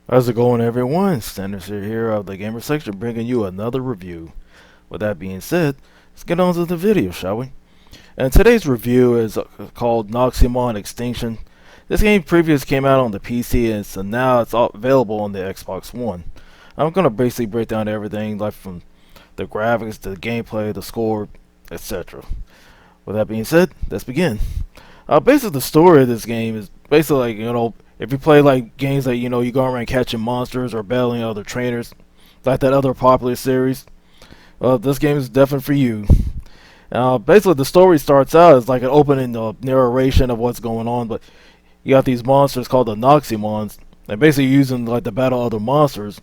How's it going, everyone? Sinister here of the gamer section, bringing you another review. With that being said, let's get on to the video, shall we? And today's review is called Noxomon Extinction. This game previously came out on the PC, and so now it's available on the Xbox One. I'm gonna basically break down everything, like from the graphics, the gameplay, the score, etc. With that being said, let's begin. Basically, the story of this game is basically like, if you play like games that you go around catching monsters or battling other trainers, like that other popular series. Well, this game is definitely for you. Basically, the story starts out as like an opening narration of what's going on, but you got these monsters called the Noxomons, and basically using like to battle other monsters.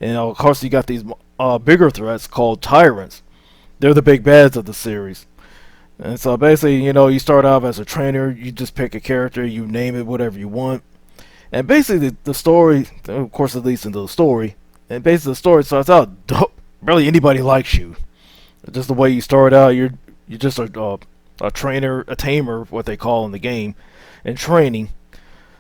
And of course, you got these bigger threats called tyrants. They're the big bads of the series. And so basically, you start out as a trainer, you just pick a character, you name it whatever you want. And basically, the story, of course, it leads into the story. And basically, the story starts out, barely anybody likes you. Just the way you start out, you're just a trainer, a tamer, what they call in the game, and training.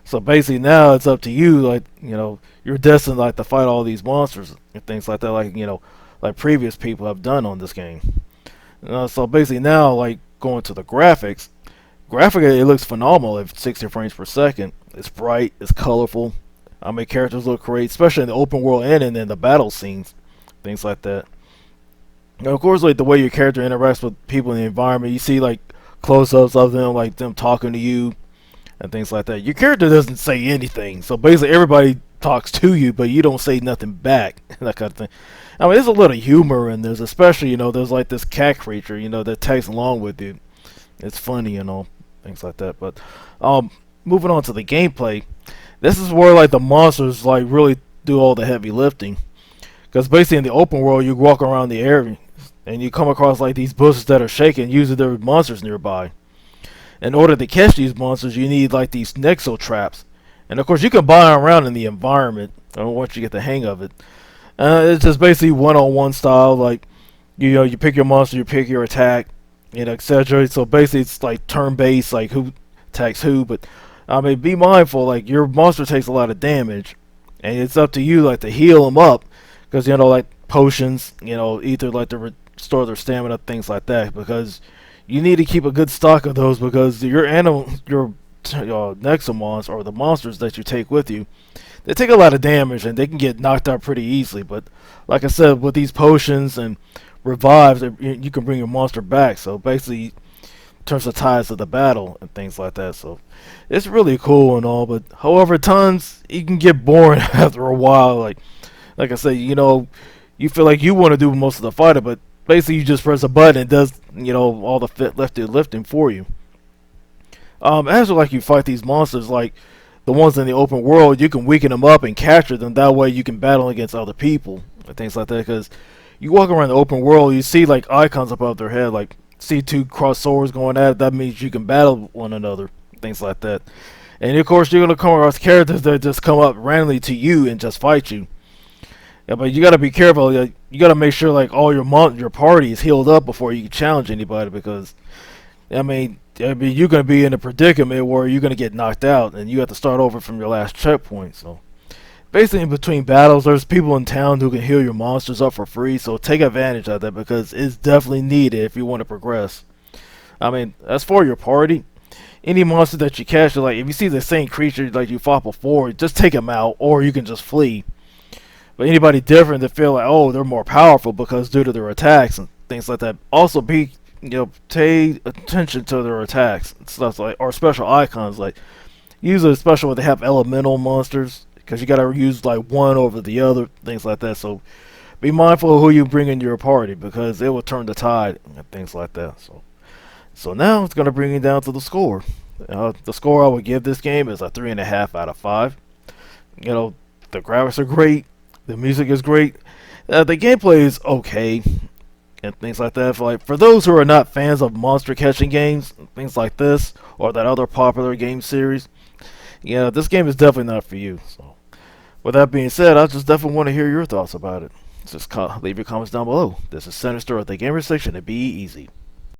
So basically, now it's up to you, like, you're destined like to fight all these monsters and things like that, like previous people have done on this game. So basically, now, like, going to the graphics, graphically, it looks phenomenal at 60 frames per second. It's bright, it's colorful. I mean, characters look great, especially in the open world and in the battle scenes, things like that. And of course, like the way your character interacts with people in the environment, you see like close-ups of them, like them talking to you and things like that. Your character doesn't say anything, so basically everybody talks to you, but you don't say nothing back, that kind of thing. I mean, there's a little humor in this, especially there's like this cat creature, that tags along with you. It's funny, things like that. But moving on to the gameplay, this is where like the monsters like really do all the heavy lifting. Because basically in the open world, you walk around the area and you come across like these bushes that are shaking. Usually there are monsters nearby. In order to catch these monsters, you need like these nexo traps, and of course you can buy them around in the environment. Once you get the hang of it, it's just basically one-on-one style. Like you pick your monster, you pick your attack, etc. So basically it's like turn-based, like who attacks who. But I mean, be mindful, like your monster takes a lot of damage, and it's up to you like to heal them up, because like potions, either like to restore their stamina, things like that, because you need to keep a good stock of those, because your Noxomons, or the monsters that you take with you, they take a lot of damage and they can get knocked out pretty easily. But like I said, with these potions and revives, you can bring your monster back. So basically, turns the tides of the battle and things like that. So it's really cool and all, but however, times it can get boring after a while. Like I said, you feel like you want to do most of the fighting, but basically you just press a button and it does all the lifting for you. As like you fight these monsters, like the ones in the open world, you can weaken them up and capture them. That way you can battle against other people and things like that. Because you walk around the open world, you see like icons above their head, like see two cross swords going at it. That means you can battle one another, things like that. And of course you're gonna come across characters that just come up randomly to you and just fight you. Yeah, but you gotta be careful. You gotta make sure like all your party is healed up before you can challenge anybody, because you're gonna be in a predicament where you're gonna get knocked out and you have to start over from your last checkpoint. So basically, in between battles, there's people in town who can heal your monsters up for free. So take advantage of that, because it's definitely needed if you want to progress. I mean, as for your party, any monster that you catch, like if you see the same creature like you fought before, just take them out, or you can just flee. But anybody different that feel like, oh, they're more powerful because due to their attacks and things like that, also pay attention to their attacks and stuff, like, or special icons. Like usually especially when they have elemental monsters, because you gotta use like one over the other, things like that. So be mindful of who you bring in your party, because it will turn the tide and things like that. So now it's gonna bring you down to the score. The score I would give this game is a 3.5 out of 5. The graphics are great. The music is great. The gameplay is okay, and things like that. For those who are not fans of monster catching games, things like this, or that other popular game series, this game is definitely not for you. So, with that being said, I just definitely want to hear your thoughts about it. Just leave your comments down below. This is Sinister at the Gamer Section, and be easy.